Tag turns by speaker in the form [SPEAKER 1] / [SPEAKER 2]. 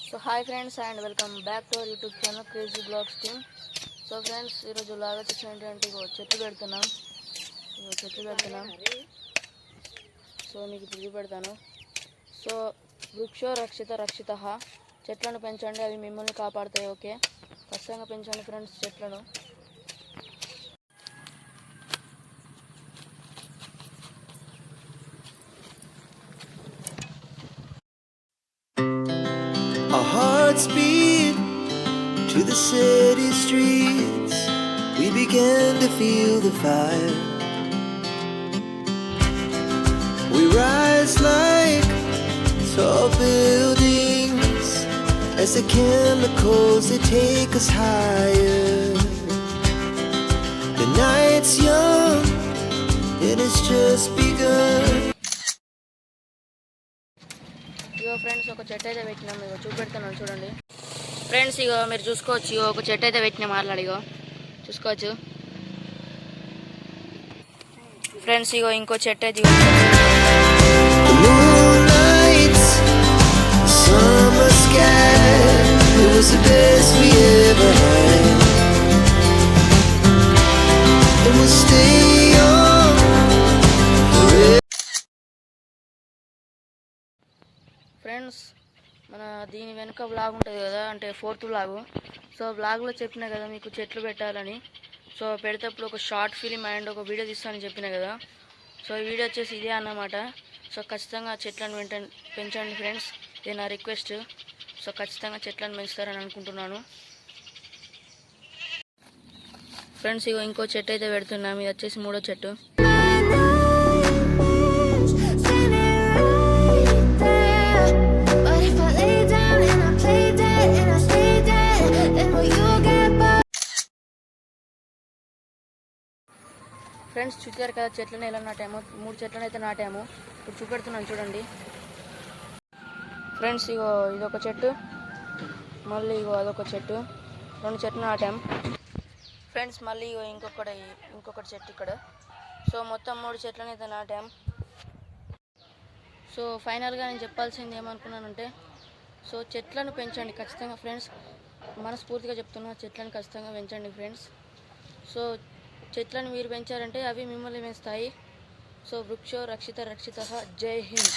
[SPEAKER 1] So hi friends and welcome back to our YouTube channel crazy blogs team. So friends ఈరోజు లాగా వచ్చేసి ఏంటంటే చెట్లు పెడుతున్నాం. సో మీకు ఇప్పుడు చూపెడతాను. సో వృక్షో రక్షిత రక్షిత, చెట్లను పెంచండి, అవి మిమ్మల్ని కాపాడుతాయి. ఓకే, ఖచ్చితంగా పెంచండి ఫ్రెండ్స్ చెట్లను.
[SPEAKER 2] Our hearts beat to the city streets. We began to feel the fire. We rise like tall buildings as the chemicals they take us higher. The night's young and it's just begun.
[SPEAKER 1] Ego friends ఒక చెట్టు అయితే పెట్టినాం, ఇగో చూపెడుతున్నాను చూడండి friends. ఇగో మీరు చూసుకోవచ్చు, ఇగో ఒక చెట్టు అయితే పెట్టినాం మాట్లాడి, ఇగో చూసుకోవచ్చు ఫ్రెండ్స్. ఇగో ఇంకో చెట్టు అయితే
[SPEAKER 2] Summer sky, it was the best we ever had. And we'll stay on forever.
[SPEAKER 1] Friends, మన దీని వెనుక బ్లాగ్ ఉంటుంది కదా, అంటే 4th బ్లాగు. సో బ్లాగ్లో చెప్పినా కదా మీకు చెట్లు పెట్టాలని. సో పెడేటప్పుడు ఒక షార్ట్ ఫిలిం అండ్ ఒక వీడియో తీస్తానని చెప్పినా కదా. సో ఈ వీడియో వచ్చేసి ఇదే అన్నమాట. సో ఖచ్చితంగా చెట్లను పెంచండి ఫ్రెండ్స్, ఇది నా రిక్వెస్ట్. సో ఖచ్చితంగా చెట్లను పెంచుతారని అనుకుంటున్నాను ఫ్రెండ్స్. ఇగో ఇంకో చెట్టు అయితే పెడుతున్నాం, ఇది వచ్చేసి 3వ చెట్టు. ఫ్రెండ్స్ చూసారు కదా చెట్లను ఎలా నాటాము, 3 చెట్లను అయితే నాటాము. ఇప్పుడు చూపెడుతున్నాను చూడండి ఫ్రెండ్స్. ఇగో ఇదొక చెట్టు, మళ్ళీ ఇగో అదొక చెట్టు, 2 చెట్లు నాటాం ఫ్రెండ్స్. మళ్ళీ ఇగో ఇంకొకటి చెట్టు ఇక్కడ. సో మొత్తం 3 చెట్లను అయితే నాటాం. సో ఫైనల్గా నేను చెప్పాల్సింది ఏమనుకున్నానంటే, సో చెట్లను పెంచండి ఖచ్చితంగా ఫ్రెండ్స్, మనస్ఫూర్తిగా చెప్తున్నా, చెట్లను ఖచ్చితంగా పెంచండి ఫ్రెండ్స్. సో చెట్లను మీరు పెంచారంటే అవి మిమ్మల్ని పెంచుతాయి. సో వృక్షో రక్షిత రక్షిత. జై హింద్.